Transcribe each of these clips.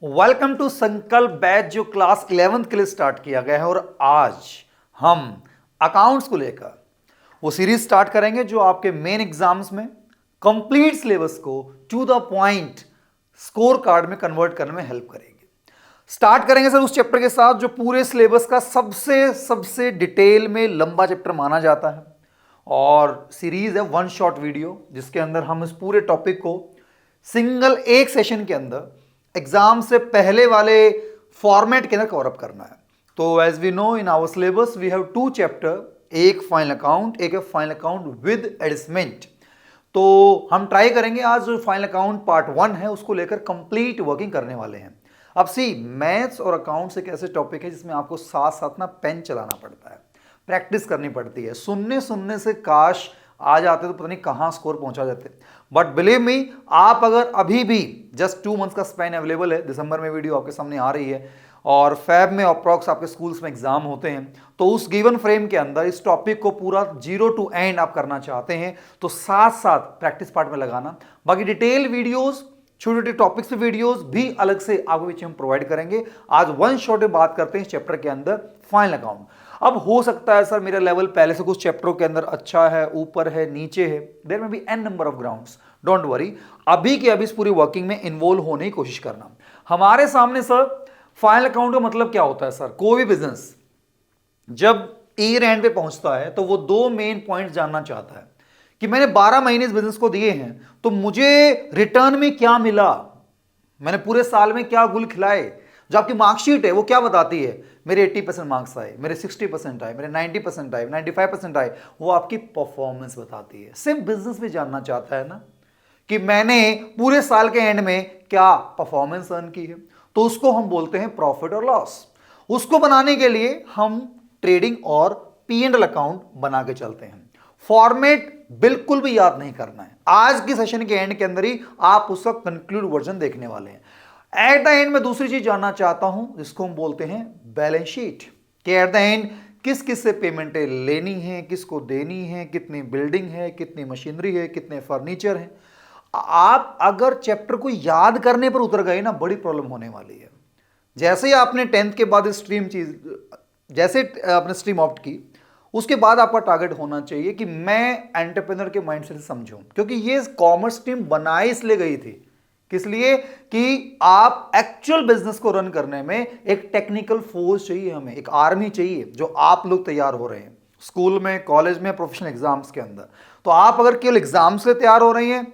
Welcome to संकल्प batch जो class 11th के लिए स्टार्ट किया गया है। और आज हम अकाउंट्स को लेकर वो सीरीज स्टार्ट करेंगे जो आपके मेन एग्जाम्स में कंप्लीट सिलेबस को to the point score card में कन्वर्ट करने में हेल्प करेगी। स्टार्ट करेंगे सर उस चैप्टर के साथ जो पूरे सिलेबस का सबसे डिटेल में लंबा चैप्टर माना जाता है, और सीरीज है वन शॉट वीडियो जिसके अंदर हम इस पूरे टॉपिक को सिंगल एक सेशन के अंदर एग्जाम से पहले वाले फॉर्मेट के अंदर कवर अप करना है। तो as we know in our syllabus we have two chapter, एक फाइनल अकाउंट, एक है फाइनल अकाउंट विद एडजस्टमेंट। तो हम ट्राई करेंगे आज जो फाइनल अकाउंट पार्ट 1 है उसको लेकर कंप्लीट वर्किंग करने वाले हैं। अब सी, मैथ्स और अकाउंट्स एक ऐसे टॉपिक है जिसमें आपको साथ साथ ना पेन चलाना पड़ता है, प्रैक्टिस करनी पड़ती है। सुनने से काश आ जाते तो पता नहीं कहां स्कोर पहुंचा जाते। बट बिलीव मी, आप अगर अभी भी जस्ट 2 मंथ्स का स्पैन अवेलेबल है, दिसंबर में वीडियो आपके सामने आ रही है और फैब में अप्रॉक्स आपके स्कूल्स में एग्जाम होते हैं, तो उस गिवन फ्रेम के अंदर इस टॉपिक को पूरा 0 to end आप करना चाहते हैं तो साथ साथ प्रैक्टिस पार्ट में लगाना। बाकी डिटेल वीडियोस, छोटे छोटे टॉपिक्स पे वीडियोस भी अलग से आपको बीच में प्रोवाइड करेंगे। आज वन शॉट में बात करते हैं चैप्टर के अंदर फाइनल अकाउंट। अब हो सकता है सर मेरा लेवल पहले से कुछ चैप्टरों के अंदर अच्छा है, ऊपर है, नीचे है, there may be an number of grounds, don't worry. अभी के अभी इस पूरी वर्किंग में इन्वॉल्व होने की कोशिश करना। हमारे सामने सर फाइनल अकाउंट का मतलब क्या होता है सर? कोई भी बिजनेस जब ईयर एंड पे पहुंचता है तो वो 2 मेन पॉइंट जानना चाहता है कि मैंने 12 महीने इस बिजनेस को दिए हैं तो मुझे रिटर्न में क्या मिला, मैंने पूरे साल में क्या गुल खिलाए। जो आपकी मार्कशीट है वो क्या बताती है? मेरे 80% मार्क्स आए, मेरे 60% आए, मेरे 90% आए, 95% आए, वो आपकी परफॉर्मेंस बताती है। सेम बिजनेस भी जानना चाहता है ना कि मैंने पूरे साल के एंड में क्या परफॉर्मेंस अर्न की है, तो उसको हम बोलते हैं प्रॉफिट और लॉस। उसको बनाने के लिए हम ट्रेडिंग और P&L अकाउंट बना के चलते हैं। फॉर्मेट बिल्कुल भी याद नहीं करना है, आज की सेशन के एंड के अंदर ही आप उसका कंक्लूड वर्जन देखने वाले हैं। एट द एंड में दूसरी चीज जानना चाहता हूं जिसको हम बोलते हैं बैलेंस शीट, कि एट द एंड किस किस से पेमेंटें लेनी है, किसको देनी है, कितनी बिल्डिंग है, कितनी मशीनरी है, कितने फर्नीचर है। आप अगर चैप्टर को याद करने पर उतर गए ना, बड़ी प्रॉब्लम होने वाली है। जैसे ही आपने 10th के बाद स्ट्रीम जैसे आपने स्ट्रीम ऑप्ट की, उसके बाद आपका टारगेट होना चाहिए कि मैं एंटरप्रेन्योर के माइंडसेट से समझूं, क्योंकि ये कॉमर्स स्ट्रीम बनाई इसलिए गई थी, किस लिए? कि आप एक्चुअल बिजनेस को रन करने में एक टेक्निकल फोर्स चाहिए, हमें एक आर्मी चाहिए, जो आप लोग तैयार हो रहे हैं स्कूल में, कॉलेज में, प्रोफेशनल एग्जाम्स के अंदर। तो आप अगर केवल एग्जाम से तैयार हो रही हैं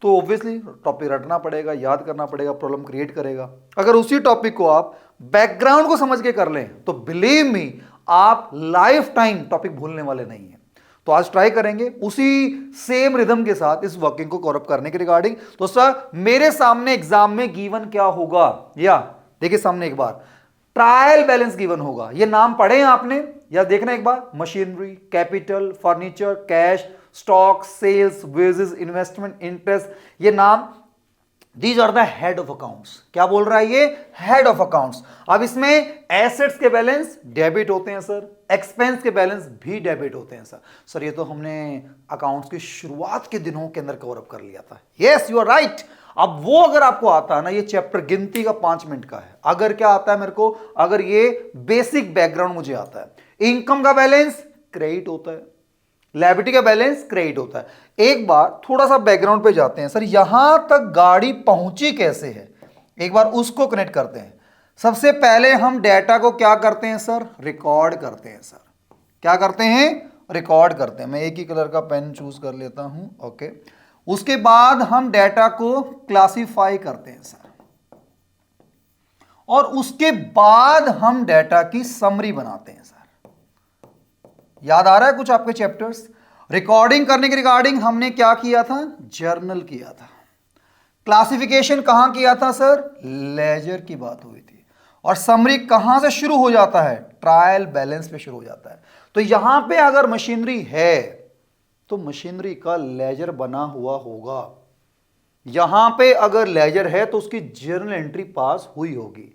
तो ऑब्वियसली टॉपिक रटना पड़ेगा, याद करना पड़ेगा, प्रॉब्लम क्रिएट करेगा। अगर उसी टॉपिक को आप बैकग्राउंड को समझ के कर लें तो बिलीव मी आप लाइफ टाइम टॉपिक भूलने वाले नहीं हैं। तो आज ट्राई करेंगे उसी सेम रिदम के साथ इस वर्किंग को कवर अप करने के रिगार्डिंग। तो सर मेरे सामने एग्जाम में गिवन क्या होगा, या देखिए सामने एक बार ट्रायल बैलेंस गिवन होगा। ये नाम पढ़े हैं आपने या देखना एक बार? Machinery, capital, furniture, cash, stock, sales, wages, investment, interest, ये नाम, these are the head of accounts. क्या बोल रहा है ये? Head of accounts. अब इसमें एसेट्स के बैलेंस डेबिट होते हैं सर, एक्सपेंस के बैलेंस भी डेबिट होते हैं सर। सर ये तो हमने अकाउंट्स की शुरुआत के दिनों के अंदर कवर अप कर लिया था। Yes, you are right. अब वो अगर आपको आता है ना, ये चैप्टर गिनती का 5 मिनट का है। अगर क्या आता है मेरे को? अगर ये बेसिक बैकग्राउंड मुझे आता है। इनकम का बैलेंस क्रेडिट होता है, लायबिलिटी का बैलेंस क्रेडिट होता है। एक बार थोड़ा सा बैकग्राउंड पे जाते हैं सर, यहां तक गाड़ी पहुंची कैसे है, एक बार उसको कनेक्ट करते हैं। सबसे पहले हम डेटा को क्या करते हैं सर? रिकॉर्ड करते हैं सर। क्या करते हैं? रिकॉर्ड करते हैं। मैं एक ही कलर का पेन चूज कर लेता हूं, ओके। उसके बाद हम डेटा को क्लासिफाई करते हैं सर, और उसके बाद हम डेटा की समरी बनाते हैं सर। याद आ रहा है कुछ आपके चैप्टर्स? रिकॉर्डिंग करने के रिगार्डिंग हमने क्या किया था? जर्नल किया था। क्लासिफिकेशन कहां किया था सर? लेजर की बात हुई थी। और समरी कहां से शुरू हो जाता है? ट्रायल बैलेंस पे शुरू हो जाता है। तो यहां पे अगर मशीनरी है तो मशीनरी का लेजर बना हुआ होगा। यहां पे अगर लेजर है तो उसकी जर्नल एंट्री पास हुई होगी,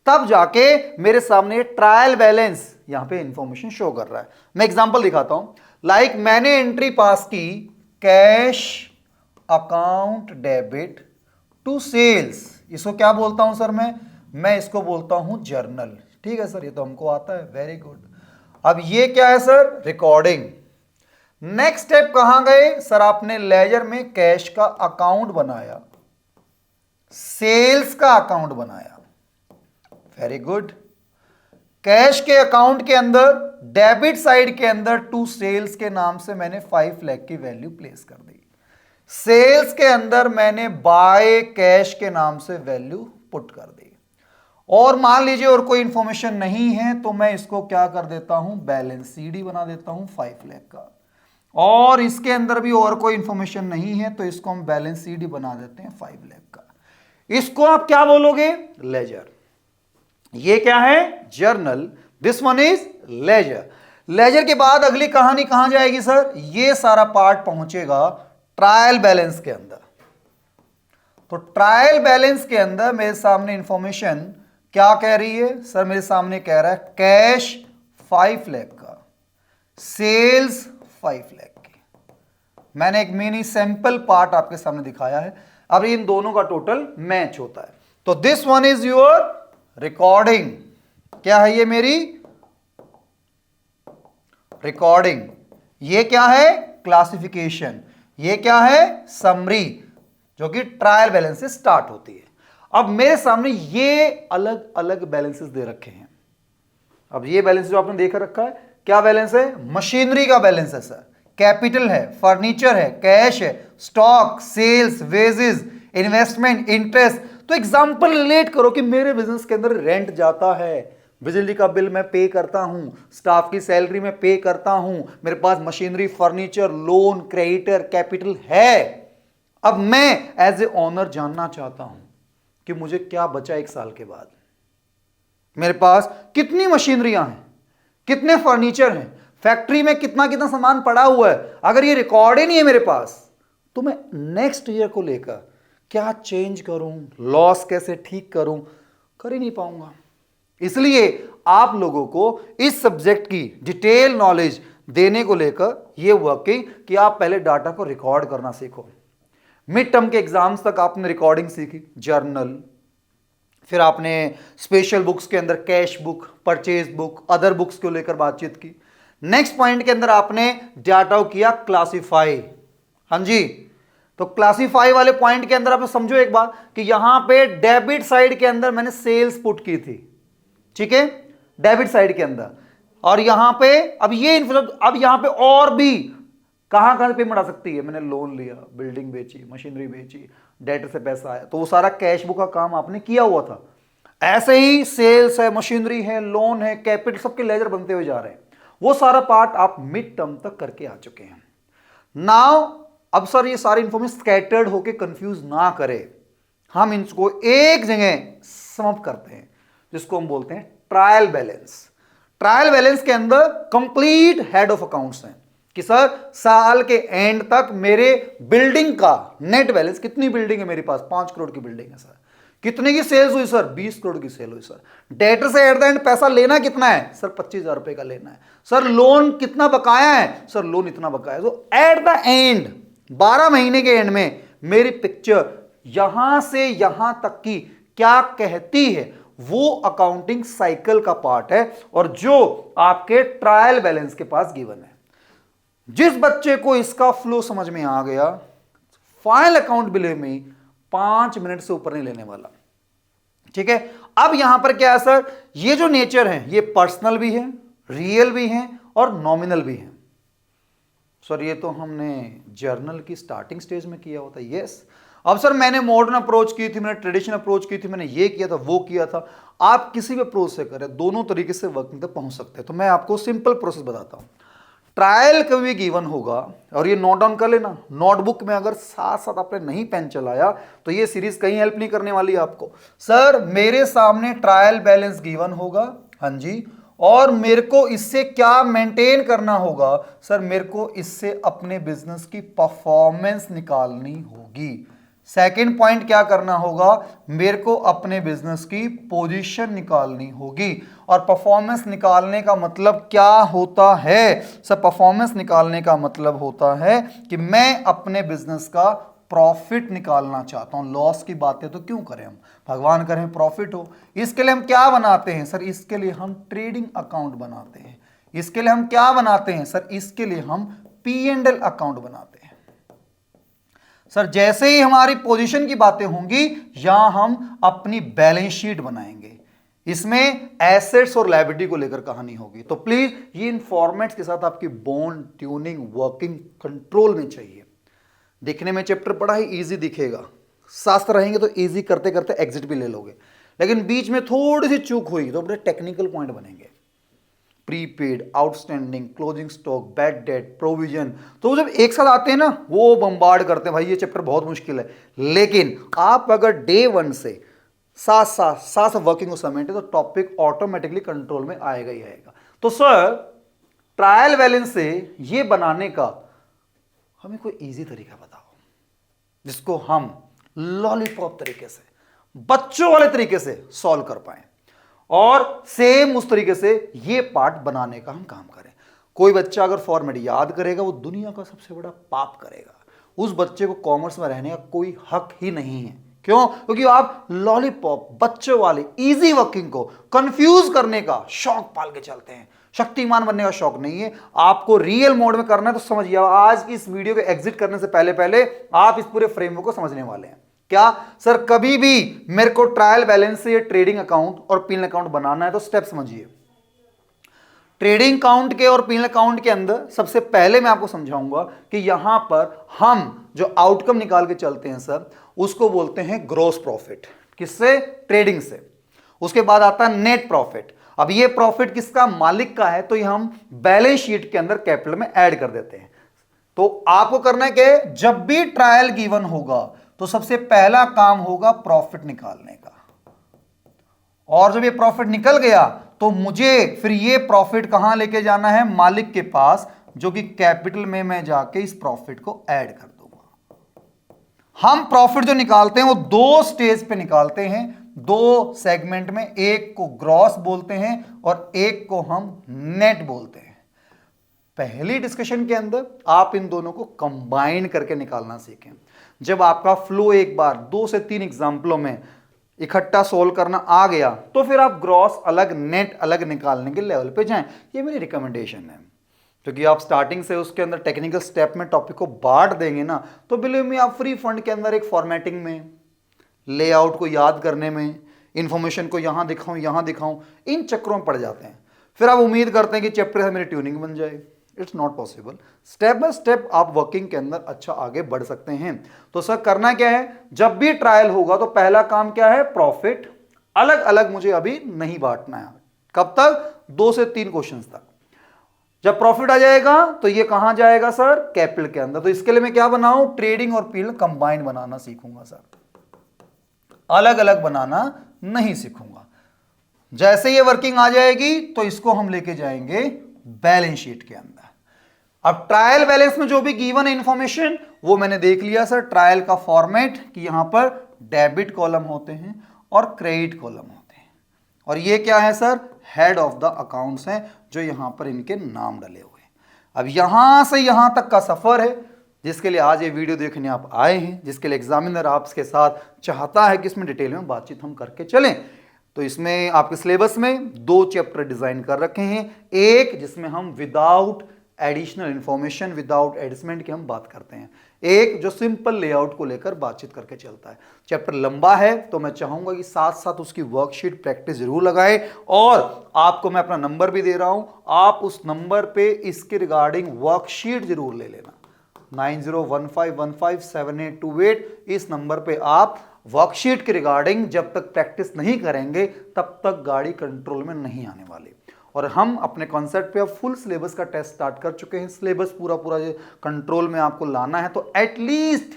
तब जाके मेरे सामने ट्रायल बैलेंस यहां पे इंफॉर्मेशन शो कर रहा है। मैं एग्जांपल दिखाता हूं। लाइक मैंने एंट्री पास की cash account debit to sales, इसको क्या बोलता हूं सर मैं? मैं इसको बोलता हूं जर्नल। ठीक है सर, ये तो हमको आता है, वेरी गुड। अब ये क्या है सर? रिकॉर्डिंग। नेक्स्ट स्टेप कहां गए सर? आपने लेजर में कैश का अकाउंट बनाया, सेल्स का अकाउंट बनाया, वेरी गुड। कैश के अकाउंट के अंदर डेबिट साइड के अंदर टू सेल्स के नाम से मैंने 5 लाख की वैल्यू प्लेस कर दी। सेल्स के अंदर मैंने बाय कैश के नाम से वैल्यू पुट कर दी। और मान लीजिए और कोई इंफॉर्मेशन नहीं है तो मैं इसको क्या कर देता हूं? बैलेंस सीडी बना देता हूं 5 लाख का। और इसके अंदर भी और कोई इंफॉर्मेशन नहीं है तो इसको हम बैलेंस सीडी बना देते हैं 5 लाख का। इसको आप क्या बोलोगे? लेजर। ये क्या है? Journal. This one is ledger. Ledger के बाद अगली कहानी कहां जाएगी सर? ये सारा पार्ट पहुंचेगा ट्रायल बैलेंस के अंदर। तो ट्रायल बैलेंस के अंदर मेरे सामने इंफॉर्मेशन क्या कह रही है सर? मेरे सामने कह रहा है कैश 5 लाख का, सेल्स 5 लाख की। मैंने एक मिनी सैंपल पार्ट आपके सामने दिखाया है। अब इन दोनों का टोटल मैच होता है। तो this one is your recording. क्या है ये? मेरी रिकॉर्डिंग। ये क्या है? क्लासिफिकेशन। ये क्या है? समरी, जो कि ट्रायल बैलेंस से स्टार्ट होती है। अब मेरे सामने ये अलग अलग बैलेंसेस दे रखे हैं। अब ये बैलेंस जो आपने देख रखा है, क्या बैलेंस है? मशीनरी का बैलेंस है सर, कैपिटल है, फर्नीचर है, कैश है, stock, sales, wages, investment, interest. तो एग्जांपल रिलेट करो कि मेरे बिजनेस के अंदर रेंट जाता है, बिजली का बिल मैं पे करता हूं, स्टाफ की सैलरी मैं पे करता हूं, मेरे पास machinery, furniture, loan, creditor, capital है। अब मैं एज ए ओनर जानना चाहता हूं कि मुझे क्या बचा 1 साल के बाद। मेरे पास कितनी मशीनरियां हैं, कितने फर्नीचर हैं, फैक्ट्री में कितना कितना सामान पड़ा हुआ है। अगर ये रिकॉर्ड ही नहीं है मेरे पास तो मैं नेक्स्ट ईयर को लेकर क्या चेंज करूं, लॉस कैसे ठीक करूं, कर ही नहीं पाऊंगा। इसलिए आप लोगों को इस सब्जेक्ट की डिटेल नॉलेज देने को लेकर यह वर्किंग कि आप पहले डाटा को रिकॉर्ड करना सीखो। मिड टर्म के एग्जाम्स तक आपने रिकॉर्डिंग सीखी, जर्नल, फिर आपने स्पेशल बुक्स के अंदर cash book, purchase book, other books को लेकर बातचीत की। नेक्स्ट पॉइंट के अंदर आपने डाटा को किया क्लासिफाई। हाँ जी, तो क्लासिफाई वाले पॉइंट के अंदर आप समझो एक बात कि यहां पे डेबिट साइड के अंदर मैंने सेल्स पुट की थी, ठीक है, डेबिट साइड के अंदर। और यहां पे अब यहां पे और भी कहां कहां पेमेंट आ सकती है। मैंने लोन लिया, बिल्डिंग बेची, मशीनरी बेची, डेटर से पैसा आया, तो वो सारा कैश बुक का काम आपने किया हुआ था। ऐसे ही सेल्स है, मशीनरी है, लोन है, कैपिटल, सबके लेजर बनते हुए जा रहे हैं। वो सारा पार्ट आप मिड टर्म तक करके आ चुके हैं। नाउ अब सर ये सारी इंफॉर्मेशन स्कैटर्ड होके कंफ्यूज ना करे, हम इनको एक जगह समअप करते हैं जिसको हम बोलते हैं ट्रायल बैलेंस। ट्रायल बैलेंस के अंदर कंप्लीट हेड ऑफ अकाउंट्स हैं कि सर साल के एंड तक मेरे बिल्डिंग का नेट बैलेंस, कितनी बिल्डिंग है मेरे पास? 5 करोड़ की बिल्डिंग है सर। कितने की सेल्स हुई सर? 20 करोड़ की सेल हुई सर। डेटर से एट द एंड पैसा लेना कितना है सर? 25,000 रुपए का लेना है सर। लोन कितना बकाया है सर? लोन इतना बकाया है। तो एट द एंड 12 महीने के एंड में मेरी पिक्चर यहां से यहां तक की क्या कहती है, वो अकाउंटिंग साइकिल का पार्ट है और जो आपके ट्रायल बैलेंस के पास गिवन है। जिस बच्चे को इसका फ्लो समझ में आ गया, फाइनल अकाउंट बिले में 5 मिनट से ऊपर नहीं लेने वाला। ठीक है, अब यहां पर क्या है सर? ये जो नेचर है ये पर्सनल भी है, रियल भी है और नॉमिनल भी है। सर ये तो हमने जर्नल की स्टार्टिंग स्टेज में किया होता है। यस। अब सर मैंने मॉडर्न अप्रोच की थी, मैंने ट्रेडिशनल अप्रोच की थी, मैंने ये किया था, वो किया था। आप किसी भी अप्रोच से करें, दोनों तरीके से वर्किंग तक पहुंच सकते हैं। तो मैं आपको सिंपल प्रोसेस बताता हूं। ट्रायल कभी भी गिवन होगा और ये नोट डाउन कर लेना नोटबुक में। अगर साथ साथ आपने नहीं पेन चलाया तो ये सीरीज कहीं हेल्प नहीं करने वाली आपको। सर मेरे सामने ट्रायल बैलेंस गिवन होगा, हाँ जी, और मेरे को इससे क्या मेंटेन करना होगा सर? मेरे को इससे अपने बिजनेस की परफॉर्मेंस निकालनी होगी। सेकंड पॉइंट क्या करना होगा? मेरे को अपने बिजनेस की पोजीशन निकालनी होगी। और परफॉर्मेंस निकालने का मतलब क्या होता है सर? परफॉर्मेंस निकालने का मतलब होता है कि मैं अपने बिजनेस का प्रॉफिट निकालना चाहता हूं, लॉस की बातें तो क्यों करें हम, भगवान करें प्रॉफिट हो। इसके लिए हम क्या बनाते हैं सर, इसके लिए हम ट्रेडिंग अकाउंट बनाते हैं। इसके लिए हम क्या बनाते हैं सर, इसके लिए हम P&L अकाउंट बनाते हैं। सर जैसे ही हमारी पोजीशन की बातें होंगी यहां हम अपनी बैलेंस शीट बनाएंगे, इसमें एसेट्स और लायबिलिटी को लेकर कहानी होगी। तो प्लीज ये इन फॉर्मेट्स के साथ आपकी बोन ट्यूनिंग वर्किंग कंट्रोल में चाहिए। दिखने में चैप्टर बड़ा ही इजी दिखेगा, शास्त्र रहेंगे तो इजी करते करते एग्जिट भी ले लोगे, लेकिन बीच में थोड़ी सी चूक हुई तो बड़े टेक्निकल पॉइंट बनेंगे। Prepaid, outstanding, closing stock, bad debt, provision, तो जब एक साथ आते हैं ना वो बम्बार्ड करते हैं, भाई ये चैप्टर बहुत मुश्किल है। लेकिन आप अगर डे 1 से साथ वर्किंग को समेटे तो टॉपिक ऑटोमेटिकली कंट्रोल में आएगा ही आएगा। तो सर ट्रायल बैलेंस से ये बनाने का हमें कोई इजी तरीका बताओ जिसको हम लॉलीपॉप तरीके से, बच्चों वाले तरीके से सॉल्व कर पाए और सेम उस तरीके से ये पार्ट बनाने का हम काम करें। कोई बच्चा अगर फॉर्मेट याद करेगा वो दुनिया का सबसे बड़ा पाप करेगा। उस बच्चे को कॉमर्स में रहने का कोई हक ही नहीं है। क्यों? क्योंकि आप लॉलीपॉप बच्चों वाले इजी वर्किंग को कंफ्यूज करने का शौक पाल के चलते हैं, शक्तिमान बनने का शौक नहीं है। आपको रियल मोड में करना है तो समझिए, आज की इस वीडियो के एग्जिट करने से पहले पहले आप इस पूरे फ्रेमवर्क को समझने वाले हैं। क्या सर कभी भी मेरे को ट्रायल बैलेंस से ट्रेडिंग अकाउंट और P&L अकाउंट बनाना है तो स्टेप समझिए। ट्रेडिंग अकाउंट के और P&L अकाउंट के अंदर सबसे पहले मैं आपको समझाऊंगा कि यहां पर हम जो आउटकम निकाल के चलते हैं सर उसको बोलते हैं ग्रॉस प्रॉफिट। किससे? ट्रेडिंग से। उसके बाद आता है नेट प्रॉफिट। अब ये प्रॉफिट किसका? मालिक का है, तो ये हम बैलेंस शीट के अंदर कैपिटल में ऐड कर देते हैं। तो आपको करना है कि जब भी ट्रायल गिवन होगा तो सबसे पहला काम होगा प्रॉफिट निकालने का, और जब ये प्रॉफिट निकल गया तो मुझे फिर ये प्रॉफिट कहां लेके जाना है? मालिक के पास, जो कि कैपिटल में मैं जाके इस प्रॉफिट को ऐड कर दूंगा। हम प्रॉफिट जो निकालते हैं वो दो स्टेज पे निकालते हैं, दो सेगमेंट में, एक को ग्रॉस बोलते हैं और एक को हम नेट बोलते हैं। पहली डिस्कशन के अंदर आप इन दोनों को कंबाइन करके निकालना सीखें। जब आपका फ्लो एक बार 2 से 3 एग्जाम्पलों में इकट्ठा सोल्व करना आ गया तो फिर आप ग्रॉस अलग नेट अलग निकालने के लेवल पे जाएं। ये मेरी रिकमेंडेशन है, क्योंकि आप स्टार्टिंग से उसके अंदर टेक्निकल स्टेप में टॉपिक को बांट देंगे ना तो बिलीव मी आप फ्री फंड के अंदर एक फॉर्मेटिंग में, लेआउट को याद करने में, इंफॉर्मेशन को यहां दिखाऊं, इन चक्रों में पड़ जाते हैं। फिर आप उम्मीद करते हैं कि चैप्टर से मेरी ट्यूनिंग बन जाए। It's not possible. Step by step आप वर्किंग के अंदर अच्छा आगे बढ़ सकते हैं। तो सर करना क्या है? जब भी ट्रायल होगा तो पहला काम क्या है? प्रॉफिट अलग अलग मुझे अभी नहीं बांटना है। कब तक? 2 से 3 क्वेश्चंस तक। जब प्रॉफिट आ जाएगा तो ये कहां जाएगा सर? कैपिटल के अंदर। तो इसके लिए मैं क्या बनाऊं? ट्रेडिंग और P&L कंबाइन बनाना सीखूंगा सर, अलग अलग बनाना नहीं सीखूंगा। जैसे ये वर्किंग आ जाएगी तो इसको हम लेके जाएंगे बैलेंस शीट के अंदर। अब ट्रायल बैलेंस में जो भी गिवन है इंफॉर्मेशन वो मैंने देख लिया सर। ट्रायल का फॉर्मेट कि यहां पर डेबिट कॉलम होते हैं और क्रेडिट कॉलम होते हैं, और ये क्या है sir? Head of the accounts हैं जो यहां पर इनके नाम डले हुए हैं। अब यहां से यहां तक का सफर है जिसके लिए आज ये वीडियो देखने आप आए हैं, जिसके लिए एग्जामिनर आपके साथ चाहता है कि इसमें डिटेल में बातचीत हम करके चलें। तो इसमें आपके सिलेबस में 2 चैप्टर डिजाइन कर रखे हैं। एक जिसमें हम विदाउट एडिशनल इंफॉर्मेशन, विदाउट एडिसमेंट की हम बात करते हैं, एक जो सिंपल लेआउट को लेकर बातचीत करके चलता है। चैप्टर लंबा है तो मैं चाहूंगा कि साथ साथ उसकी वर्कशीट प्रैक्टिस जरूर लगाएं, और आपको मैं अपना नंबर भी दे रहा हूं, आप उस नंबर पे इसके रिगार्डिंग वर्कशीट जरूर ले लेना। 9015157828 इस नंबर पे आप वर्कशीट के रिगार्डिंग जब तक प्रैक्टिस नहीं करेंगे तब तक गाड़ी कंट्रोल में नहीं आने वाली। और हम अपने कॉन्सेप्ट पे अब फुल सिलेबस का टेस्ट स्टार्ट कर चुके हैं। सिलेबस पूरा कंट्रोल में आपको लाना है तो एटलीस्ट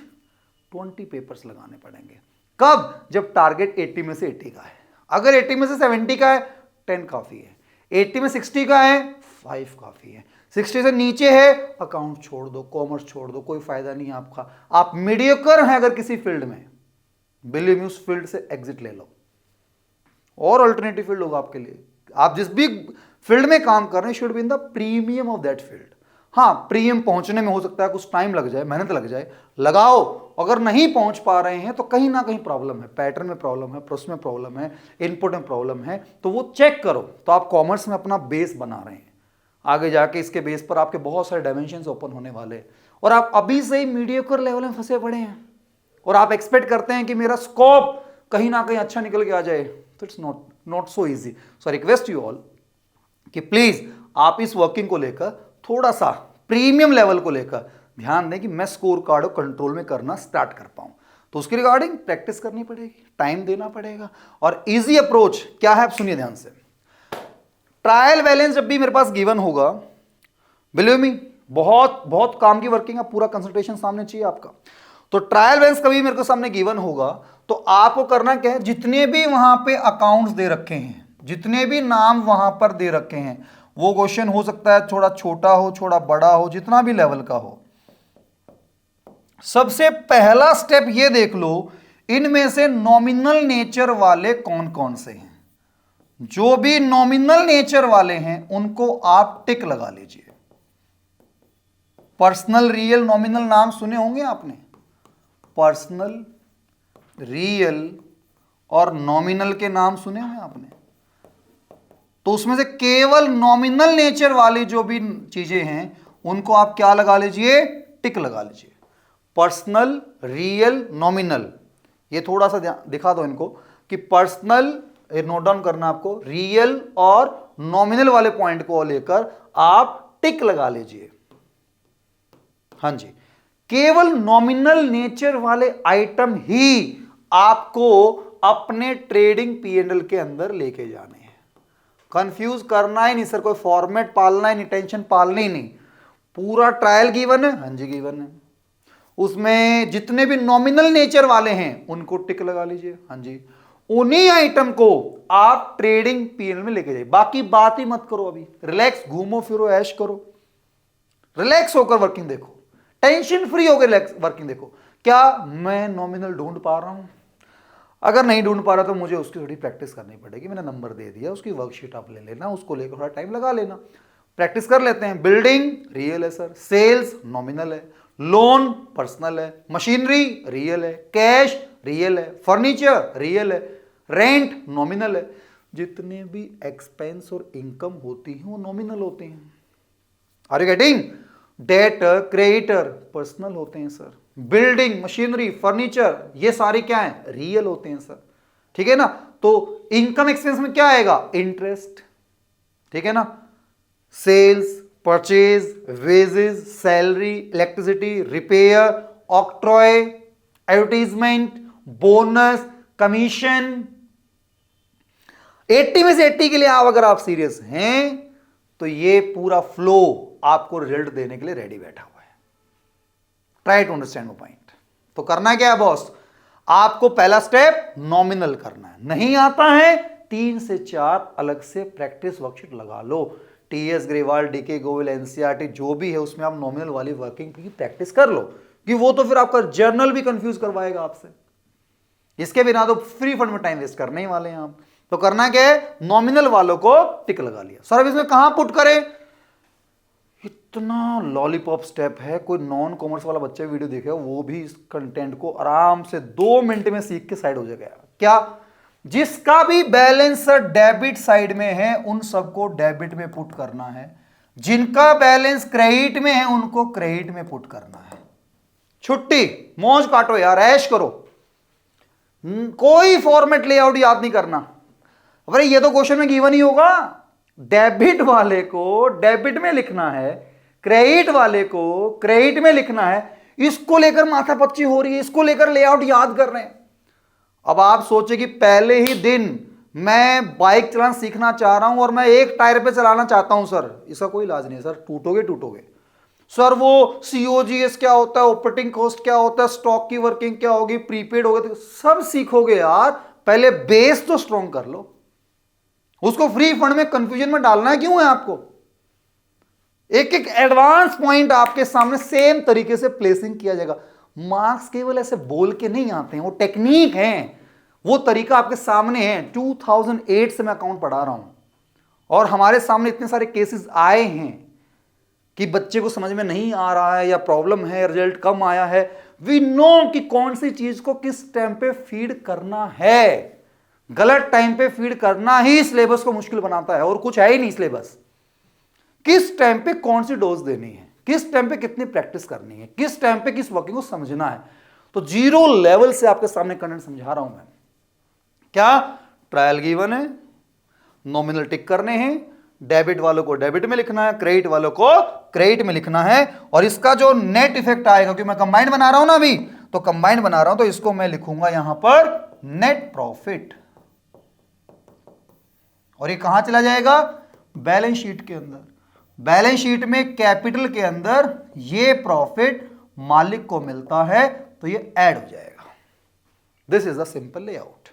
20 पेपर्स लगाने पड़ेंगे। कब? जब टारगेट 80 में से 80 का है। अगर 80 में से 70 का है 10 काफी है, 80 में 60 का है 5 काफी है, 60 से नीचे है अकाउंट छोड़ दो, कॉमर्स छोड़ दो, कोई फायदा नहीं है आपका। आप मीडियोकर हैं अगर किसी फील्ड में, बिलीव मी उस फील्ड से एग्जिट ले लो और अल्टरनेटिव फील्ड होगा आपके लिए। आप जिस भी फील्ड में काम कर रहे हैं should be in the premium of that field. हाँ, प्रीमियम पहुंचने में हो सकता है कुछ टाइम लग जाए, मेहनत लग जाए, लगाओ अगर नहीं पहुंच पा रहे हैं तो कहीं ना कहीं प्रॉब्लम है, पैटर्न में प्रॉब्लम है, प्रोसेस में प्रॉब्लम है, इनपुट में प्रॉब्लम है, तो वो चेक करो। तो आप कॉमर्स में अपना बेस बना रहे हैं, आगे जाके इसके बेस पर आपके बहुत सारे डायमेंशंस ओपन होने वाले हैं, और आप अभी से ही मीडियोकर लेवल में फंसे पड़े हैं और आप एक्सपेक्ट करते हैं कि मेरा स्कोप कहीं ना कहीं अच्छा निकल के आ जाए, तो it's not so easy. So request you all कि प्लीज आप इस वर्किंग को लेकर थोड़ा सा प्रीमियम लेवल को लेकर ध्यान दें कि मैं स्कोर कार्ड को कंट्रोल में करना स्टार्ट कर पाऊं। तो उसके रिगार्डिंग प्रैक्टिस करनी पड़ेगी, टाइम देना पड़ेगा। और इजी अप्रोच क्या है, आप सुनिए ध्यान से। ट्रायल बैलेंस जब भी मेरे पास गिवन होगा, बिलीव मी, बहुत बहुत काम की वर्किंग है, पूरा कंसंट्रेशन सामने चाहिए आपका। तो ट्रायल बैलेंस कभी मेरे को सामने गिवन होगा तो आपको करना क्या है, जितने भी वहां पे अकाउंट्स दे रखे हैं, जितने भी नाम वहां पर दे रखे हैं, वो क्वेश्चन हो सकता है थोड़ा छोटा हो, थोड़ा बड़ा हो, जितना भी लेवल का हो, सबसे पहला स्टेप ये देख लो इनमें से नॉमिनल नेचर वाले कौन कौन से हैं। जो भी नॉमिनल नेचर वाले हैं उनको आप टिक लगा लीजिए। पर्सनल, रियल, नॉमिनल नाम सुने होंगे आपने। पर्सनल, रियल और नॉमिनल के नाम सुने होंगे आपने। तो उसमें से केवल नॉमिनल नेचर वाली जो भी चीजें हैं उनको आप क्या लगा लीजिए, टिक लगा लीजिए। पर्सनल, रियल, नॉमिनल, ये थोड़ा सा दिखा दो इनको कि पर्सनल, नोट डाउन करना आपको, रियल और नॉमिनल वाले पॉइंट को लेकर आप टिक लगा लीजिए। हां जी, केवल नॉमिनल नेचर वाले आइटम ही आपको अपने ट्रेडिंग पीएनएल के अंदर लेके जाने हैं। कंफ्यूज करना ही नहीं सर, कोई फॉर्मेट पालना ही नहीं, टेंशन पालनी ही नहीं। पूरा ट्रायल गिवन है, हां जी गिवन है, उसमें जितने भी नॉमिनल नेचर वाले हैं उनको टिक लगा लीजिए। हां जी, उन्हीं आइटम को आप ट्रेडिंग पीएनएल में लेके जाइए। बाकी बात ही मत करो, अभी रिलैक्स, घूमो फिरो, ऐश करो, रिलैक्स होकर वर्किंग देखो, टेंशन फ्री होकर वर्किंग देखो। क्या मैं नॉमिनल ढूंढ पा रहा हूं? अगर नहीं ढूंढ पा रहा तो मुझे उसकी थोड़ी प्रैक्टिस करनी पड़ेगी। मैंने नंबर दे दिया, उसकी वर्कशीट आप ले लेना, उसको लेकर थोड़ा टाइम लगा लेना, प्रैक्टिस कर लेते हैं। बिल्डिंग रियल है सर, सेल्स नॉमिनल है, लोन पर्सनल है, मशीनरी रियल है, कैश रियल है, फर्नीचर रियल है, रेंट नॉमिनल है। जितने भी एक्सपेंस और इनकम होती हैं वो नॉमिनल होते हैं। Are you getting? Debtor, creditor personal होते हैं सर। बिल्डिंग, मशीनरी, फर्नीचर, ये सारे क्या हैं, रियल होते हैं सर। ठीक है ना? तो इनकम एक्सपेंस में क्या आएगा, इंटरेस्ट, ठीक है ना, sales, purchase, wages, salary, electricity, repair, octroi, advertisement, bonus, commission. 80 में से 80 के लिए आप, अगर आप सीरियस हैं तो ये पूरा फ्लो आपको रिजल्ट देने के लिए रेडी बैठा हुआ है। Try to understand my point. तो करना क्या है बॉस, आपको पहला स्टेप नॉमिनल करना है। नहीं आता है 3 से 4 अलग से प्रैक्टिस वर्कशीट लगा लो। TS Grewal, DK Goyal, NCERT जो भी है उसमें आप नॉमिनल वाली वर्किंग की प्रैक्टिस कर लो, कि वो तो फिर आपका जर्नल भी कंफ्यूज करवाएगा आपसे। इसके बिना तो फ्री फंड में टाइम वेस्ट करने ही वाले हैं आप। तो करना क्या है, नॉमिनल वालों को टिक लगा लिया। सर अब इसमें कहां पुट करें, इतना लॉलीपॉप स्टेप है, कोई नॉन कॉमर्स वाला बच्चा वीडियो देखेगा वो भी इस कंटेंट को आराम से 2 मिनट में सीख के साइड हो जाएगा। क्या, जिसका भी बैलेंस डेबिट साइड में है उन सबको डेबिट में पुट करना है, जिनका बैलेंस क्रेडिट में है उनको क्रेडिट में पुट करना है। छुट्टी, मौज काटो यार, ऐश करो, कोई फॉर्मेट लेआउट याद नहीं करना। अरे ये तो क्वेश्चन में गिवन ही होगा, डेबिट वाले को डेबिट में लिखना है, क्रेडिट वाले को क्रेडिट में लिखना है। इसको लेकर माथापच्ची हो रही है, इसको लेकर लेआउट याद कर रहे हैं। अब आप सोचे कि पहले ही दिन मैं बाइक चलाना सीखना चाह रहा हूं और मैं एक टायर पे चलाना चाहता हूं सर, इसका कोई इलाज नहीं है सर, टूटोगे सर। वो सीओजीएस क्या होता है, ऑपरेटिंग कॉस्ट क्या होता है, स्टॉक की वर्किंग क्या होगी, प्रीपेड होगा, तो सब सीखोगे यार। पहले बेस तो स्ट्रॉन्ग कर लो, उसको फ्री फंड में कंफ्यूजन में डालना क्यों है आपको। एक एक एडवांस पॉइंट आपके सामने सेम तरीके से प्लेसिंग किया जाएगा। मार्क्स केवल ऐसे बोल के नहीं आते हैं, वो टेक्निक है, वो तरीका आपके सामने है। 2008 से मैं अकाउंट पढ़ा रहा हूं और हमारे सामने इतने सारे केसेस आए हैं कि बच्चे को समझ में नहीं आ रहा है या प्रॉब्लम है, रिजल्ट कम आया है, वी नो कि कौन सी चीज को किस टाइम पे फीड करना है। गलत टाइम पे फीड करना ही सिलेबस को मुश्किल बनाता है, और कुछ है ही नहीं सिलेबस। किस टाइम पे कौन सी डोज देनी है, किस टाइम पे कितनी प्रैक्टिस करनी है, किस टाइम पे किस वर्किंग को समझना है। तो जीरो लेवल से आपके सामने कंटेंट समझा रहा हूं मैं। क्या ट्रायल गिवन है, नॉमिनल टिक करने हैं, डेबिट वालों को डेबिट में लिखना है, क्रेडिट वालों को क्रेडिट में लिखना है, और इसका जो नेट इफेक्ट आएगा, क्योंकि मैं कंबाइंड बना रहा हूं ना अभी, तो कंबाइंड बना रहा हूं, तो इसको मैं लिखूंगा यहां पर नेट प्रॉफिट, और ये कहां चला जाएगा, बैलेंस शीट के अंदर। बैलेंस शीट में कैपिटल के अंदर ये प्रॉफिट मालिक को मिलता है, तो ये ऐड हो जाएगा। This is the simple layout.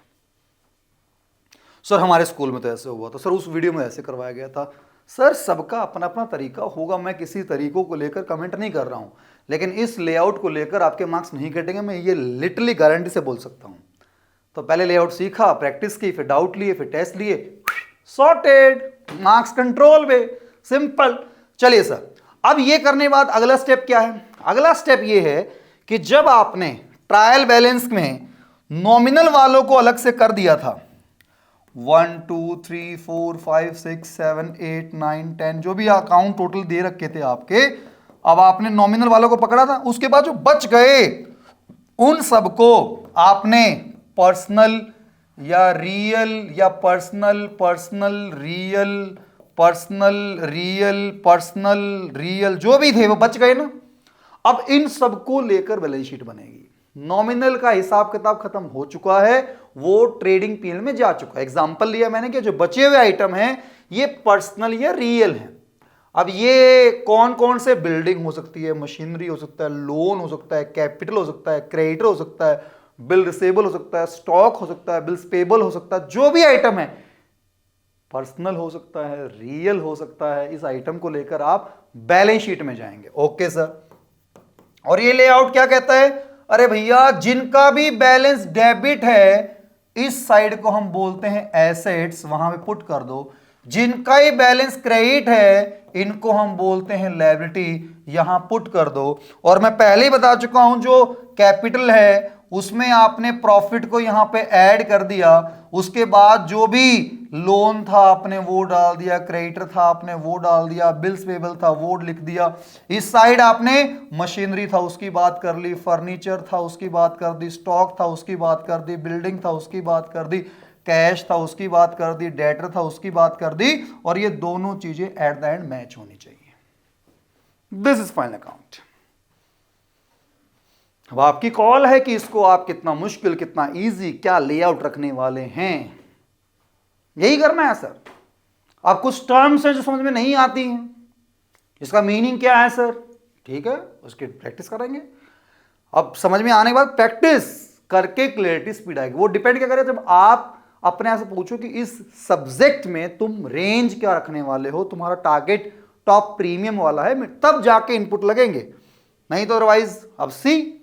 Sir हमारे स्कूल में तो ऐसे हुआ था, सर उस वीडियो में ऐसे करवाया गया था। सर सबका अपना अपना तरीका होगा, मैं किसी तरीकों को लेकर कमेंट नहीं कर रहा हूं, लेकिन इस लेआउट को लेकर आपके मार्क्स नहीं कटेंगे, मैं ये लिटरली गारंटी से बोल सकता हूं। तो पहले लेआउट सीखा, प्रैक्टिस की, फिर डाउट लिए, फिर टेस्ट लिए, सॉर्टेड, मार्क्स कंट्रोल में, सिंपल। चलिए सर, अब ये करने के बाद अगला स्टेप क्या है? अगला स्टेप ये है कि जब आपने ट्रायल बैलेंस में नॉमिनल वालों को अलग से कर दिया था, 1 2 3 4 5 6 7 8 9 10 जो भी अकाउंट टोटल दे रखे थे आपके, अब आपने नॉमिनल वालों को पकड़ा था, उसके बाद जो बच गए उन सबको आपने पर्सनल या रियल या personal personal real personal real personal real जो भी थे वो बच गए ना। अब इन सबको लेकर बैलेंस शीट बनेगी। नॉमिनल का हिसाब किताब खत्म हो चुका है, वो ट्रेडिंग पीएल में जा चुका है। एग्जांपल लिया मैंने कि जो बचे हुए आइटम हैं ये पर्सनल या रियल हैं। अब ये कौन कौन से बिल्डिंग हो सकती है, मशीनरी हो सकता है, लोन हो सकता है, कैपिटल हो सकता है, क्रेडिटर हो सकता है, बिल रिसेबल हो सकता है, स्टॉक हो सकता है, बिल्स पेबल हो सकता है, जो भी आइटम है पर्सनल हो सकता है, रियल हो सकता है। इस आइटम को लेकर आप बैलेंस शीट में जाएंगे। ओके सर, और ये लेआउट क्या कहता है? अरे भैया जिनका भी बैलेंस डेबिट है इस साइड को हम बोलते हैं एसेट्स, वहां पे पुट कर दो। जिनका ही बैलेंस क्रेडिट है इनको हम बोलते हैं लायबिलिटी, यहां पुट कर दो। और मैं पहले ही बता चुका हूं जो कैपिटल है उसमें आपने प्रॉफिट को यहां पे ऐड कर दिया, उसके बाद जो भी लोन था आपने वो डाल दिया, क्रेडिटर था आपने वो डाल दिया, बिल्स पेबल था वो लिख दिया। इस साइड आपने मशीनरी था उसकी बात कर ली, फर्नीचर था उसकी बात कर दी, स्टॉक था उसकी बात कर दी, बिल्डिंग था उसकी बात कर दी, कैश था उसकी बात कर दी, डेटर था उसकी बात कर दी, और ये दोनों चीजें एट द एंड मैच होनी चाहिए। This is final account. अब आपकी कॉल है कि इसको आप कितना मुश्किल, कितना इजी, क्या लेआउट रखने वाले हैं। यही करना है सर। अब कुछ टर्म्स हैं जो समझ में नहीं आती हैं, इसका मीनिंग क्या है सर, ठीक है उसकी प्रैक्टिस करेंगे। अब समझ में आने के बाद प्रैक्टिस करके क्लियरिटी स्पीड आएगी। वो डिपेंड क्या करे, जब आप अपने आप से पूछो कि इस सब्जेक्ट में तुम रेंज क्या रखने वाले हो, तुम्हारा टारगेट टॉप प्रीमियम वाला है, तब जाके इनपुट लगेंगे, नहीं तो अदरवाइज। अब सी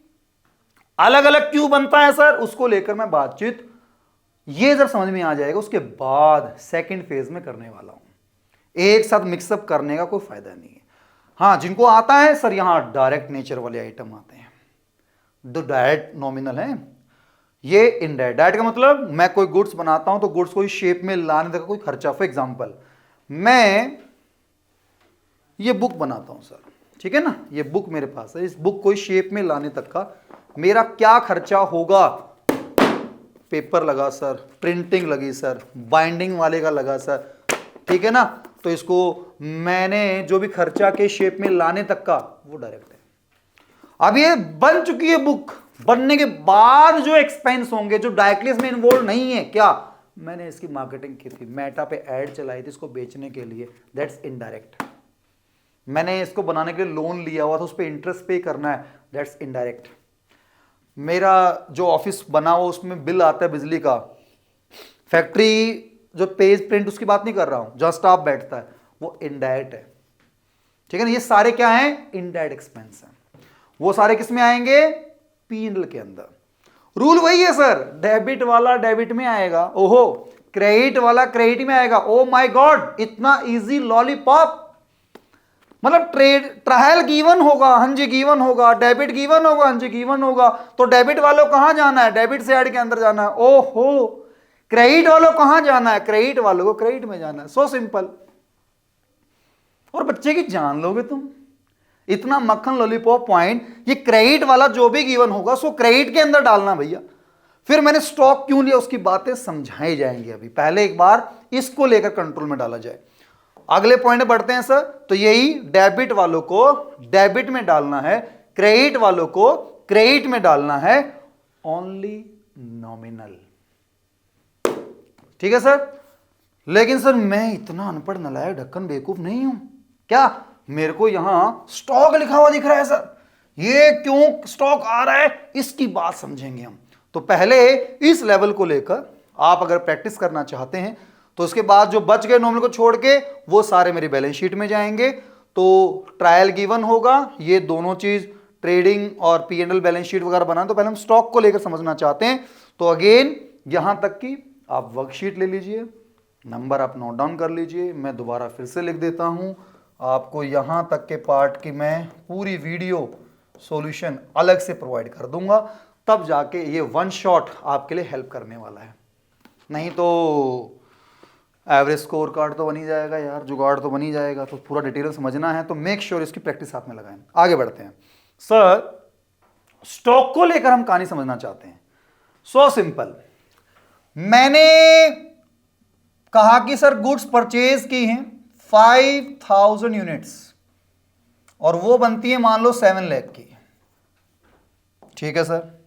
अलग अलग क्यों बनता है सर, उसको लेकर मैं बातचीत, ये जब समझ में आ जाएगा उसके बाद सेकंड फेज में करने वाला हूं। एक साथ मिक्सअप करने का कोई फायदा नहीं है। हां जिनको आता है सर, यहां डायरेक्ट नेचर वाले आइटम आते हैं, जो डायरेक्ट नॉमिनल है। ये इनडायरेक्ट, डायरेक्ट का मतलब मैं कोई गुड्स बनाता हूं तो गुड्स को शेप में लाने तक कोई खर्चा। फॉर एग्जांपल मैं ये बुक बनाता हूं सर, ठीक है ना, ये बुक मेरे पास है, इस बुक को शेप में लाने तक का मेरा क्या खर्चा होगा। पेपर लगा सर, प्रिंटिंग लगी सर, बाइंडिंग वाले का लगा सर, ठीक है ना, तो इसको मैंने जो भी खर्चा के शेप में लाने तक का वो डायरेक्ट है। अब ये बन चुकी है बुक, बनने के बाद जो एक्सपेंस होंगे जो डायरेक्टली इसमें इन्वॉल्व नहीं है, क्या मैंने इसकी मार्केटिंग की थी, मेटा पे ऐड चलाई थी इसको बेचने के लिए, दैट्स इनडायरेक्ट। मैंने इसको बनाने के लिए लोन लिया हुआ था, उस पर इंटरेस्ट पे करना है, दैट्स इनडायरेक्ट। मेरा जो ऑफिस बना हुआ उसमें बिल आता है बिजली का, फैक्ट्री जो पेज प्रिंट उसकी बात नहीं कर रहा हूं, जहां स्टाफ बैठता है, वो इनडायरेक्ट है, ठीक है ना। ये सारे क्या हैं, इनडायरेक्ट एक्सपेंस हैं। वो सारे किस में आएंगे, पी&एल के अंदर। रूल वही है सर, डेबिट वाला डेबिट में आएगा, ओहो, क्रेडिट वाला क्रेडिट में आएगा। ओ माय गॉड, इतना इजी लॉलीपॉप। मतलब ट्रायल गिवन होगा, हाँ जी गिवन होगा, डेबिट गिवन होगा, हाँ जी गिवन होगा, तो डेबिट वालों कहां जाना है, डेबिट से ऐड के अंदर जाना है। ओहो, क्रेडिट वालों कहां जाना है, क्रेडिट वालों को क्रेडिट में जाना है। So simple. और बच्चे की जान लोगे तुम, इतना मक्खन लॉलीपॉप पॉइंट, ये क्रेडिट वाला जो भी गिवन होगा सो क्रेडिट के अंदर डालना भैया। फिर मैंने स्टॉक क्यों लिया उसकी बातें समझाई जाएंगी, अभी पहले एक बार इसको लेकर कंट्रोल में डाला जाए। अगले पॉइंट बढ़ते हैं सर। तो यही डेबिट वालों को डेबिट में डालना है, क्रेडिट वालों को क्रेडिट में डालना है, ओनली नॉमिनल। ठीक है सर। लेकिन सर मैं इतना अनपढ़ नलायक ढक्कन बेवकूफ नहीं हूं क्या, मेरे को यहां स्टॉक लिखा हुआ दिख रहा है सर, ये क्यों स्टॉक आ रहा है, इसकी बात समझेंगे हम। तो पहले इस लेवल को लेकर आप अगर प्रैक्टिस करना चाहते हैं तो उसके बाद जो बच गए नॉमिनल को छोड़ के वो सारे मेरी बैलेंस शीट में जाएंगे। तो ट्रायल गिवन होगा, ये दोनों चीज ट्रेडिंग और P&L बैलेंस शीट वगैरह बनाना। तो पहले हम स्टॉक को लेकर समझना चाहते हैं। तो अगेन यहां तक कि आप वर्कशीट ले लीजिए, नंबर आप नोट डाउन कर लीजिए, मैं दोबारा फिर से लिख देता हूं आपको यहां तक के पार्ट की मैं पूरी वीडियो सॉल्यूशन अलग से प्रोवाइड कर दूंगा, तब जाके ये वन शॉट आपके लिए हेल्प करने वाला है। नहीं तो एवरेज स्कोर कार्ड तो बन ही जाएगा यार, जुगाड़ तो बन ही जाएगा। तो पूरा डिटेल समझना है तो मेक श्योर इसकी प्रैक्टिस साथ में लगाएं। आगे बढ़ते हैं सर, स्टॉक को लेकर हम कहानी समझना चाहते हैं। सो सिंपल, मैंने कहा कि सर गुड्स परचेज की हैं 5000 यूनिट्स और वो बनती है मान लो 7 लाख की। ठीक है सर,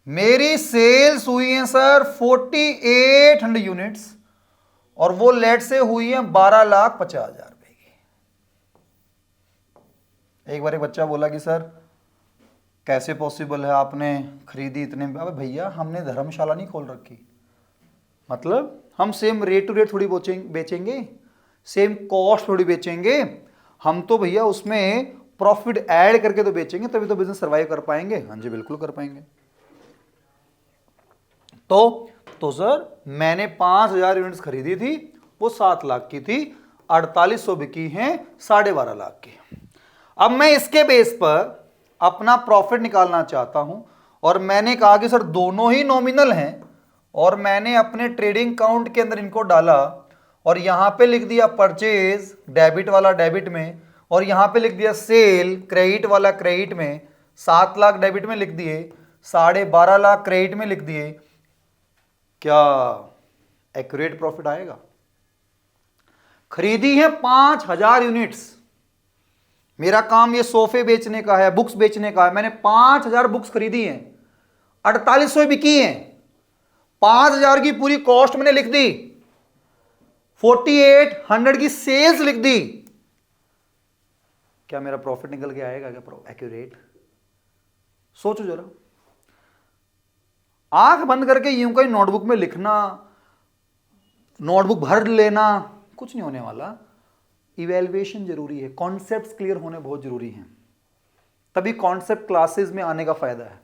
मेरी सेल्स हुई है सर 4800 यूनिट्स और वो लेट से हुई है 12,50,000 रुपए की। एक बार एक बच्चा बोला कि सर कैसे पॉसिबल है, आपने खरीदी इतने में। अबे भैया हमने धर्मशाला नहीं खोल रखी, मतलब हम सेम रेट टू रेट थोड़ी बेचेंगे, सेम कॉस्ट थोड़ी बेचेंगे, हम तो भैया उसमें प्रॉफिट ऐड करके तो बेचेंगे, तभी तो बिजनेस सर्वाइव कर पाएंगे। हाँ जी बिल्कुल कर पाएंगे। तो सर मैंने 5000 यूनिट्स खरीदी थी, वो 7 लाख की थी, 4800 बिकी हैं 12.5 लाख की। अब मैं इसके बेस पर अपना प्रॉफिट निकालना चाहता हूं और मैंने कहा कि सर दोनों ही नॉमिनल हैं और मैंने अपने ट्रेडिंग अकाउंट के अंदर इनको डाला और यहां पे लिख दिया परचेज डेबिट वाला डेबिट में और यहां पे लिख दिया सेल क्रेडिट वाला क्रेडिट में, 7 लाख डेबिट में लिख दिए, 12.5 लाख क्रेडिट में लिख दिए। क्या एक्यूरेट प्रॉफिट आएगा? खरीदी है 5000 यूनिट्स, मेरा काम ये सोफे बेचने का है, बुक्स बेचने का है, मैंने 5000 बुक्स खरीदी हैं, 4800 बिकी हैं, 5000 की पूरी कॉस्ट मैंने लिख दी, 4800 की सेल्स लिख दी। क्या मेरा प्रॉफिट निकल के आएगा क्या एक्यूरेट? सोचो जरा, आंख बंद करके यूं कहीं नोटबुक में लिखना, नोटबुक भर लेना, कुछ नहीं होने वाला। इवैल्यूएशन जरूरी है, कॉन्सेप्ट्स क्लियर होने बहुत जरूरी हैं, तभी कॉन्सेप्ट क्लासेस में आने का फायदा है।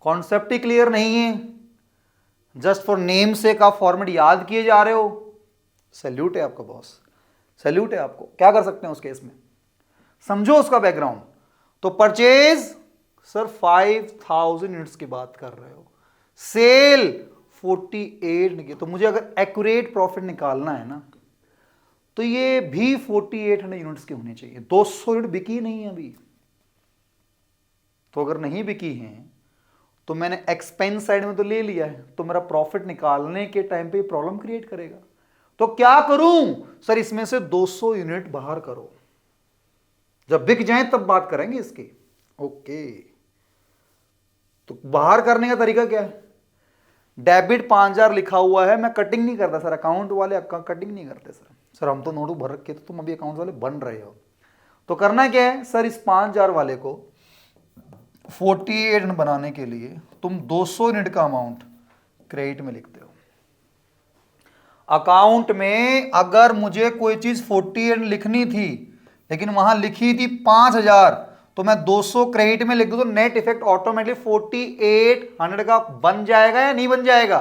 कॉन्सेप्ट ही क्लियर नहीं है, जस्ट फॉर नेम से का फॉर्मेट याद किए जा रहे हो, सैल्यूट है आपका बॉस, सैल्यूट है आपको। क्या कर सकते हैं उस केस में, समझो उसका बैकग्राउंड। तो परचेज सर 5000 यूनिट्स की बात कर रहे हो, सेल 48 निकली, तो मुझे अगर एक्यूरेट प्रॉफिट निकालना है ना तो ये भी 4800 यूनिट्स की होनी चाहिए। 200 यूनिट बिकी नहीं है अभी, तो अगर नहीं बिकी है तो मैंने एक्सपेंस साइड में तो ले लिया है, तो मेरा प्रॉफिट निकालने के टाइम पे प्रॉब्लम क्रिएट करेगा। तो क्या करूं सर, इसमें से 200 यूनिट बाहर करो, जब बिक जाए तब बात करेंगे इसकी। ओके, तो बाहर करने का तरीका क्या है? डेबिट 5000 लिखा हुआ है, मैं कटिंग नहीं करता सर, अकाउंट वाले कटिंग नहीं करते सर हम तो नोटबुक भर रखे, तो तुम अभी अकाउंट वाले बन रहे हो। तो करना क्या है सर, इस 5000 वाले को 48 बनाने के लिए तुम 200 यूनिट का अमाउंट क्रेडिट में लिखते हो। अकाउंट में अगर मुझे कोई चीज 48 लिखनी थी लेकिन वहां लिखी थी 5000, तो मैं 200 क्रेडिट में लिख दूं तो नेट इफेक्ट ऑटोमेटिकली 4800 का बन जाएगा या नहीं बन जाएगा?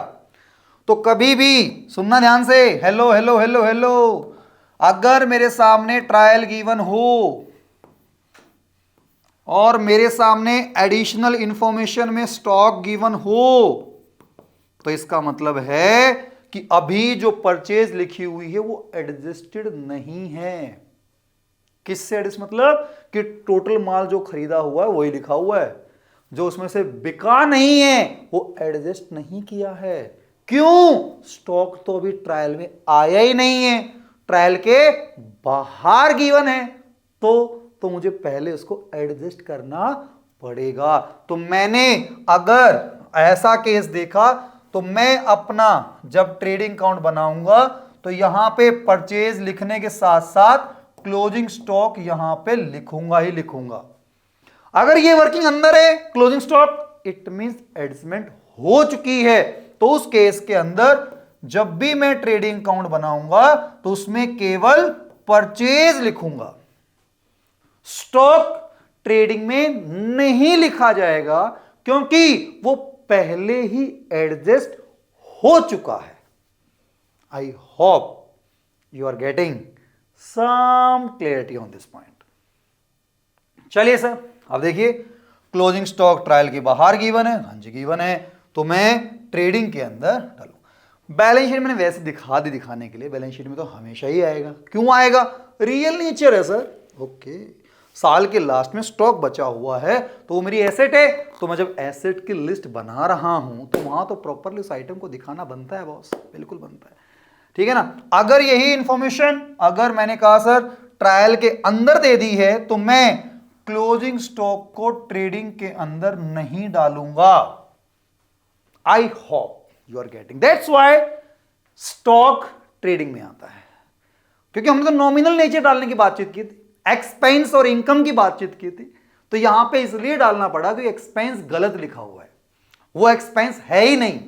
तो कभी भी सुनना ध्यान से, हेलो हेलो हेलो हेलो, अगर मेरे सामने ट्रायल गिवन हो और मेरे सामने एडिशनल इंफॉर्मेशन में स्टॉक गिवन हो, तो इसका मतलब है कि अभी जो परचेज लिखी हुई है वो एडजस्टेड नहीं है। किससे एडजस्ट मतलब कि टोटल माल जो खरीदा हुआ है वही लिखा हुआ है, जो उसमें से बिका नहीं है वो एडजस्ट नहीं किया है। क्यों? स्टॉक तो अभी ट्रायल में आया ही नहीं है, ट्रायल के बाहर गिवन है, तो मुझे पहले उसको एडजस्ट करना पड़ेगा। तो मैंने अगर ऐसा केस देखा तो मैं अपना जब ट्रेडिंग अकाउंट बनाऊंगा तो यहां पे परचेज लिखने के साथ साथ क्लोजिंग स्टॉक यहां पे लिखूंगा ही लिखूंगा। अगर ये वर्किंग अंदर है closing stock, it means adjustment हो चुकी है, तो उस केस के अंदर जब भी मैं ट्रेडिंग अकाउंट बनाऊंगा तो उसमें केवल परचेज लिखूंगा, स्टॉक ट्रेडिंग में नहीं लिखा जाएगा क्योंकि वो पहले ही एडजस्ट हो चुका है। I hope you are getting some clarity on this point. चलिए सर, अब देखिए क्लोजिंग स्टॉक ट्रायल के बाहर गिवन है, हाँ जी गिवन है, तो मैं ट्रेडिंग के अंदर डालूं। बैलेंस शीट मैंने वैसे दिखा दी दिखाने के लिए, बैलेंस शीट में तो हमेशा ही आएगा। क्यों आएगा? रियल नेचर है सर। ओके, साल के लास्ट में स्टॉक बचा हुआ है तो वो मेरी एसेट है, तो मैं जब एसेट की लिस्ट बना रहा हूं तो वहां तो प्रॉपरली उस आइटम को दिखाना बनता है बॉस, बिल्कुल बनता है, ठीक है ना। अगर यही इंफॉर्मेशन अगर मैंने कहा सर ट्रायल के अंदर दे दी है तो मैं क्लोजिंग स्टॉक को ट्रेडिंग के अंदर नहीं डालूंगा। I hope you are getting, that's why stock trading में आता है, क्योंकि हमने तो नॉमिनल नेचर डालने की बातचीत की थी, एक्सपेंस और इनकम की बातचीत की थी, तो यहां पे इसलिए डालना पड़ा कि एक्सपेंस गलत लिखा हुआ है, वो एक्सपेंस है ही नहीं।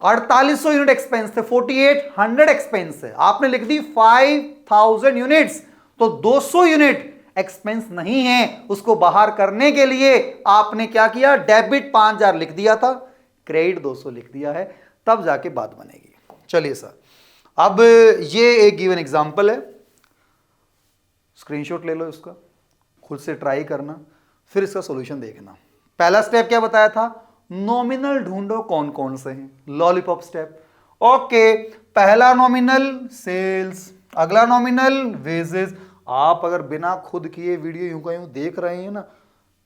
4800 यूनिट एक्सपेंस थे, 4800 एक्सपेंस है, आपने लिख दी 5000 यूनिट्स, तो 200 यूनिट एक्सपेंस नहीं है। उसको बाहर करने के लिए आपने क्या किया? डेबिट 5000 लिख दिया था, क्रेडिट 200 लिख दिया है, तब जाके बात बनेगी। चलिए सर, अब ये एक गिवन एग्जांपल है, स्क्रीनशॉट ले लो इसका, खुद से ट्राई करना, फिर इसका सॉल्यूशन देखना। पहला स्टेप क्या बताया था? नॉमिनल ढूंढो कौन कौन से हैं, लॉलीपॉप स्टेप। ओके, पहला नॉमिनल सेल्स, अगला नॉमिनल वेजेस। आप अगर बिना खुद किए वीडियो यूं का यूं देख रहे हैं ना,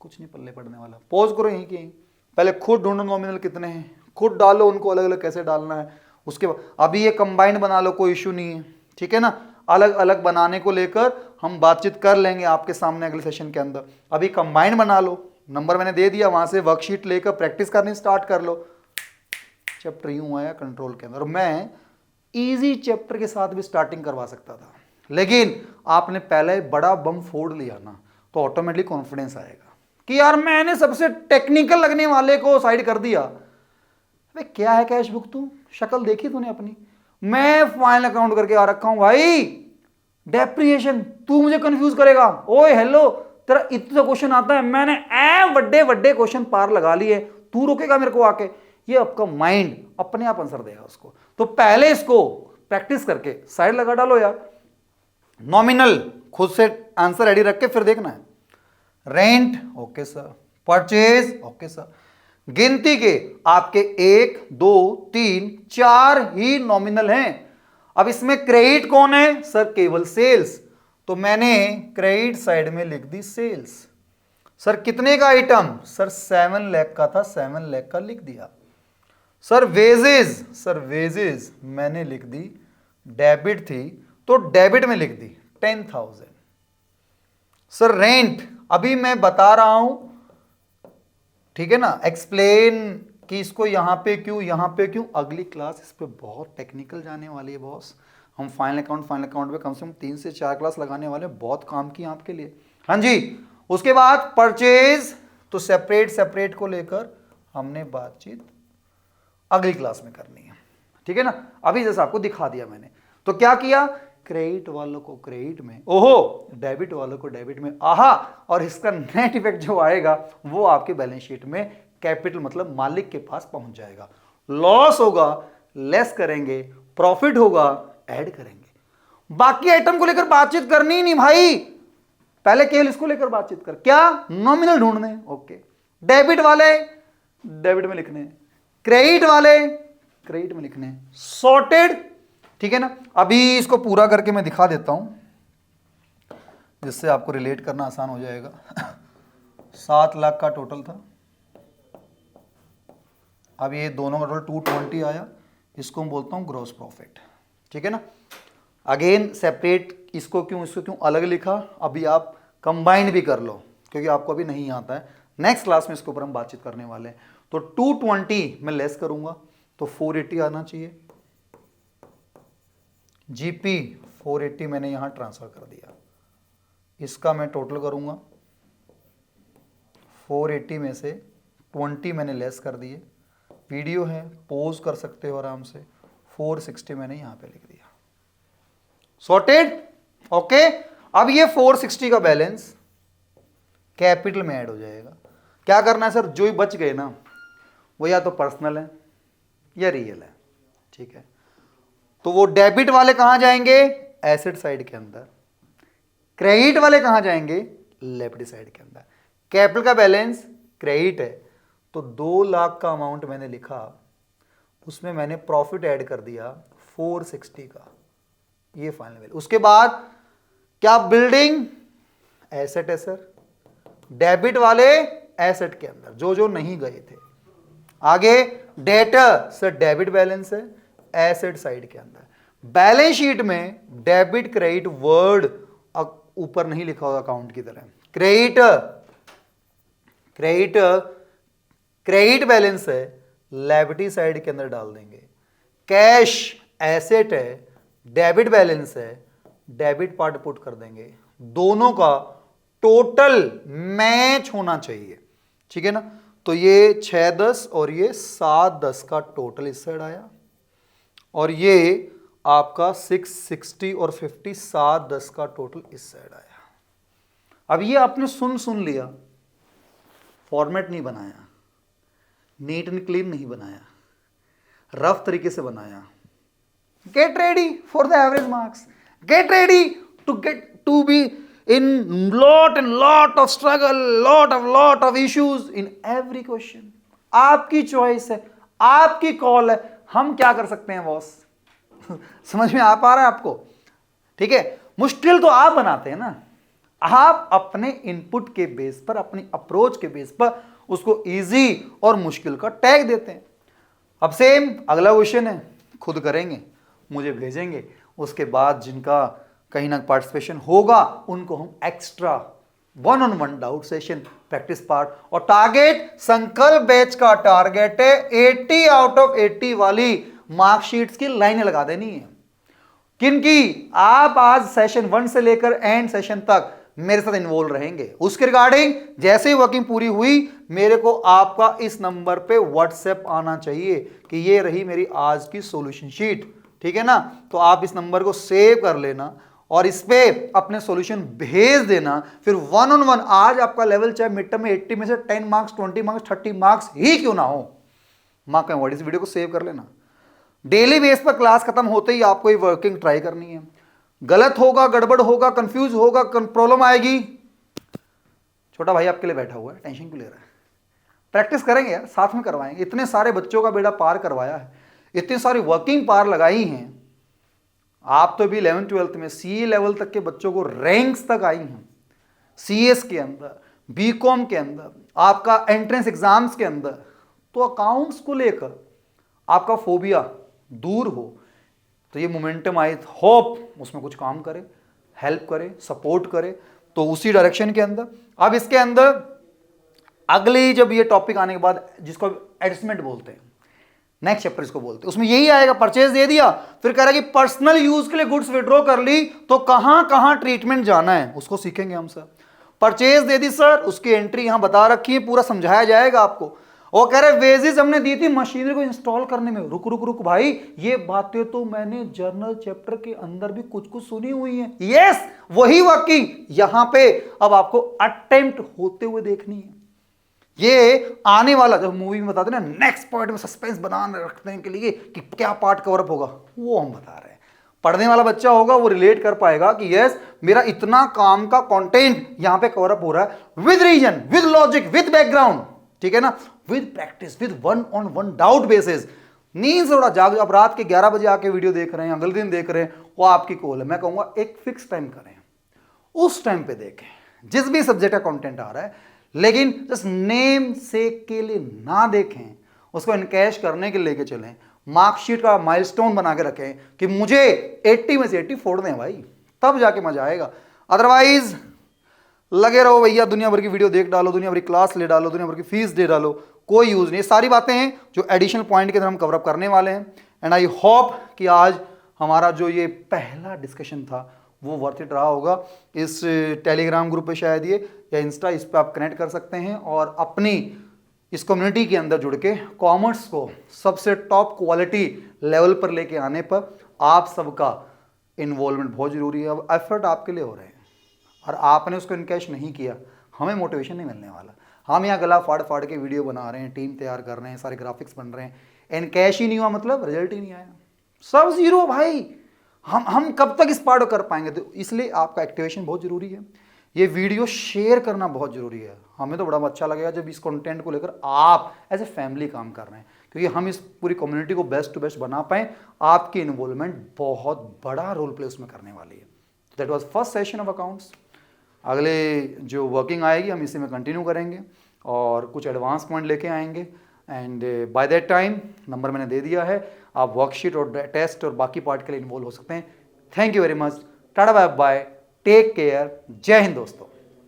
कुछ नहीं पल्ले पड़ने वाला। पॉज करो यहीं के यहीं, पहले खुद ढूंढो नॉमिनल कितने हैं, खुद डालो उनको अलग अलग कैसे डालना है, उसके बाद अभी ये कंबाइंड बना लो, कोई इशू नहीं है, ठीक है ना। अलग अलग बनाने को लेकर हम बातचीत कर लेंगे आपके सामने अगले सेशन के अंदर। अभी कंबाइंड बना लो, नंबर मैंने दे दिया, वहां से वर्कशीट लेकर प्रैक्टिस करनी स्टार्ट कर लो। चैप्टर यूं आया कंट्रोल के अंदर, मैं इजी चैप्टर के साथ भी स्टार्टिंग करवा सकता था, लेकिन आपने पहले बड़ा बम फोड़ लिया ना, तो ऑटोमेटिकली कॉन्फिडेंस आएगा कि यार मैंने सबसे टेक्निकल लगने वाले को साइड कर दिया। अबे क्या है कैश बुक, तू शक्ल देखी तूने अपनी? मैं फाइनल अकाउंट करके आ रखा हूं भाई, डेप्रिसिएशन तू मुझे कंफ्यूज करेगा? ओए हेलो, तेरा इतना क्वेश्चन आता है, मैंने बड़े बड़े क्वेश्चन पार लगा लिए, तू रोकेगा मेरे को आके? ये आपका माइंड अपने आप आंसर देगा उसको। तो पहले इसको प्रैक्टिस करके साइड लगा डालो यार। नॉमिनल खुद से आंसर रेडी रख के फिर देखना है। Rent okay sir, purchase okay sir, गिनती के आपके 1 2 3 4 ही नॉमिनल हैं। अब इसमें क्रेडिट कौन है सर? केवल सेल्स, तो मैंने क्रेडिट साइड में लिख दी सेल्स। सर कितने का आइटम? सर 7 लाख का था, 7 लाख का लिख दिया। सर वेजेस, सर वेजेस मैंने लिख दी, डेबिट थी तो डेबिट में लिख दी 10,000। सर रेंट अभी मैं बता रहा हूं, ठीक है ना, एक्सप्लेन कि इसको यहां पे क्यों, अगली क्लास इस पे बहुत टेक्निकल जाने वाली है बॉस। हम फाइनल अकाउंट पे कम से कम 3 से 4 क्लास लगाने वाले हैं, बहुत काम की आपके लिए। हाँ जी, उसके बाद परचेज तो सेपरेट को लेकर हमने बातचीत अगली क्लास में करनी है, ठीक है ना। अभी जैसे आपको दिखा दिया मैंने, तो क्या किया? क्रेडिट वालों को क्रेडिट में, ओहो, डेबिट वालों को डेबिट में, आहा, और इसका नेट इफेक्ट जो आएगा वो आपके बैलेंस शीट में कैपिटल मतलब मालिक के पास पहुंच जाएगा। लॉस होगा लेस करेंगे, प्रॉफिट होगा ऐड करेंगे। बाकी आइटम को लेकर बातचीत करनी ही नहीं भाई, पहले केवल इसको लेकर बातचीत कर। क्या? नॉमिनल ढूंढने, ओके। डेबिट वाले डेबिट में लिखने, क्रेडिट वाले क्रेडिट में लिखने, सॉर्टेड, ठीक है ना। अभी इसको पूरा करके मैं दिखा देता हूं जिससे आपको रिलेट करना आसान हो जाएगा। 7 लाख का टोटल था, अब ये दोनों का टोटल 220 आया, इसको मैं बोलता हूं ग्रॉस प्रॉफिट, ठीक है ना। अगेन सेपरेट इसको क्यों अलग लिखा, अभी आप कंबाइन भी कर लो क्योंकि आपको अभी नहीं आता है, नेक्स्ट क्लास में इसके ऊपर हम बातचीत करने वाले हैं। तो 220 मैं लेस करूंगा तो 480 आना चाहिए, जीपी 480 मैंने यहां ट्रांसफर कर दिया, इसका मैं टोटल करूंगा 480 में से 20 मैंने लेस कर दिए, वीडियो है पॉज कर सकते हो आराम से, 460 मैंने यहां पे लिख दिया, सॉर्टेड, ओके। अब ये 460 का बैलेंस कैपिटल में ऐड हो जाएगा। क्या करना है सर, जो ही बच गए ना वो या तो पर्सनल है या रियल है, ठीक है। तो वो डेबिट वाले कहां जाएंगे, एसेट साइड के अंदर, क्रेडिट वाले कहां जाएंगे, लायबिलिटी साइड के अंदर। कैपिटल का बैलेंस क्रेडिट है तो 2 लाख का अमाउंट मैंने लिखा, उसमें मैंने प्रॉफिट ऐड कर दिया 460 का, ये फाइनल वैल्यू। उसके बाद क्या, बिल्डिंग एसेट है सर, डेबिट वाले एसेट के अंदर जो जो नहीं गए थे। आगे डेटर सर, डेबिट बैलेंस है एसेट साइड के अंदर। बैलेंस शीट में डेबिट क्रेडिट वर्ड ऊपर नहीं लिखा होगा अकाउंट की तरह, क्रेडिट बैलेंस है, लायबिलिटी साइड के अंदर डाल देंगे। कैश एसेट है, डेबिट बैलेंस है, डेबिट पार्ट पुट कर देंगे। दोनों का टोटल मैच होना चाहिए, ठीक है ना। तो ये 610 और ये 710 का टोटल इस साइड आया, और ये आपका 660 और 50 710 का टोटल इस साइड आया। अब ये आपने सुन लिया, फॉर्मेट नहीं बनाया, नीट एंड क्लीन नहीं बनाया, रफ तरीके से बनाया। Get ready for the average marks, get ready to be in lot of struggle, lot of issues in every question. आपकी चॉइस है, आपकी कॉल है, हम क्या कर सकते हैं बॉस। समझ में आ पा रहा है आपको, ठीक है। मुश्किल तो आप बनाते हैं ना, आप अपने इनपुट के बेस पर, अपनी अप्रोच के बेस पर उसको इजी और मुश्किल का टैग देते हैं। अब सेम अगला क्वेश्चन है, खुद करेंगे, मुझे भेजेंगे, उसके बाद जिनका कहीं ना पार्टिसिपेशन होगा उनको हम extra 1-on-1 doubt session, practice part, और टारगेट संकल्प बैच का टारगेट है 80 आउट ऑफ 80 वाली मार्कशीट्स की लाइनें लगा देनी है। किनकी? आप आज सेशन 1 से लेकर एंड सेशन तक मेरे साथ इन्वॉल्व रहेंगे। उसके रिगार्डिंग जैसे ही वर्किंग पूरी हुई, मेरे को आपका इस नंबर पे व्हाट्सएप आना चाहिए कि ये रही मेरी आज की सॉल्यूशन शीट, ठीक है ना। तो आप इस नंबर को सेव कर लेना और इस पे अपने सॉल्यूशन भेज देना। फिर 1-on-1 आज आपका लेवल चाहे मिड टर्म में 80 में से 10 मार्क्स, 20 मार्क्स, 30 मार्क्स ही क्यों ना हो, मार्क एंड वर्ड, इस वीडियो को सेव कर लेना। डेली बेस पर क्लास खत्म होते ही आपको ये वर्किंग ट्राई करनी है। गलत होगा, गड़बड़ होगा, कंफ्यूज होगा, प्रॉब्लम आएगी, छोटा भाई आपके लिए बैठा हुआ है, टेंशन क्यों ले रहा है। प्रैक्टिस करेंगे यार, साथ में करवाएंगे। इतने सारे बच्चों का बेड़ा पार करवाया है, इतनी सारी वर्किंग पार लगाई हैं। आप तो भी 11th-12th में सीए लेवल तक के बच्चों को रैंक्स तक आई हैं, सीएस के अंदर, बीकॉम के अंदर, आपका एंट्रेंस एग्जाम्स के अंदर। तो अकाउंट्स को लेकर आपका फोबिया दूर हो तो ये मोमेंटम आई होप उसमें कुछ काम करे, हेल्प करे, सपोर्ट करे, तो उसी डायरेक्शन के अंदर। अब इसके अंदर अगली जब ये टॉपिक आने के बाद, जिसको एडजस्टमेंट बोलते हैं, नेक्स्ट चैप्टर इसको बोलते हैं, उसमें यही आएगा। परचेज दे दिया, फिर कह रहा है कि पर्सनल यूज के लिए गुड्स विड्रॉ कर ली तो कहां कहां ट्रीटमेंट जाना है उसको सीखेंगे हम सर। परचेज दे दी सर, उसकी एंट्री यहां बता रखी है, पूरा समझाया जाएगा आपको। वो कह रहे वेजेस हमने दी थी मशीनरी को इंस्टॉल करने में। रुक रुक रुक भाई, ये बातें तो मैंने जर्नल चैप्टर के अंदर भी कुछ कुछ सुनी हुई है। यस, वही वर्किंग यहां पे अब आपको अटेम्प्ट होते हुए देखनी है। ये आने वाला, जब मूवी में बताते हैं ना नेक्स्ट पार्ट में सस्पेंस बनाने रखने के लिए कि क्या पार्ट कवर अप होगा, वो हम बता रहे हैं। पढ़ने वाला बच्चा होगा वो रिलेट कर पाएगा कि यस मेरा इतना काम का कंटेंट यहां पे कवर अप हो रहा है with reason, with logic, with background, ठीक है ना, with practice, with one on one doubt basis. नींद से थोड़ा जाग, अब रात के 11 बजे आके वीडियो देख रहे हैं, अगले दिन देख रहे हैं, वो आपकी कॉल है। मैं कहूंगा एक फिक्स टाइम करें, उस टाइम पे देखें जिस भी सब्जेक्ट का कंटेंट आ रहा है, लेकिन जस्ट नेम से के लिए ना देखें, उसको इनकैश करने के लिए लेके चलें, मार्कशीट का माइलस्टोन बना के रखें कि मुझे 80 में से 80 फोड़ दें भाई, तब जाके मजा आएगा। अदरवाइज लगे रहो भैया, दुनिया भर की वीडियो देख डालो, दुनिया भर की क्लास ले डालो, दुनिया भर की फीस दे डालो, कोई यूज नहीं। सारी बातें हैं जो एडिशनल पॉइंट के अंदर हम कवर अप करने वाले हैं। एंड आई होप कि आज हमारा जो ये पहला डिस्कशन था वो वर्थ इट रहा होगा। इस टेलीग्राम ग्रुप पे शायद ये या इंस्टा, इस पे आप कनेक्ट कर सकते हैं और अपनी इस कम्युनिटी के अंदर जुड़ के कॉमर्स को सबसे टॉप क्वालिटी लेवल पर लेके आने पर आप सबका इन्वॉल्वमेंट बहुत जरूरी है। अब एफर्ट आपके लिए हो रहे हैं और आपने उसको इनकैश नहीं किया, हमें मोटिवेशन नहीं मिलने वाला। हम यहाँ गला फाड़ फाड़ के वीडियो बना रहे हैं, टीम तैयार कर रहे हैं, सारे ग्राफिक्स बन रहे हैं, इनकैश ही नहीं हुआ मतलब रिजल्ट ही नहीं आया, सब जीरो भाई। हम कब तक इस पार्ट को कर पाएंगे? तो इसलिए आपका एक्टिवेशन बहुत जरूरी है, ये वीडियो शेयर करना बहुत जरूरी है। हमें तो बड़ा अच्छा लगेगा जब इस कंटेंट को लेकर आप एज ए फैमिली काम कर रहे हैं, क्योंकि हम इस पूरी कम्युनिटी को बेस्ट टू बेस्ट बना पाएं। आपकी इन्वॉल्वमेंट बहुत बड़ा रोल प्ले उसमें करने वाली है। That was first session of accounts. अगले जो वर्किंग आएगी हम इसी में कंटिन्यू करेंगे और कुछ एडवांस पॉइंट लेके आएंगे। And by that time number मैंने दे दिया है, आप वर्कशीट और टेस्ट और बाकी पार्ट के लिए इन्वॉल्व हो सकते हैं। Thank you very much, tata bye bye, take care, जय हिंद दोस्तों।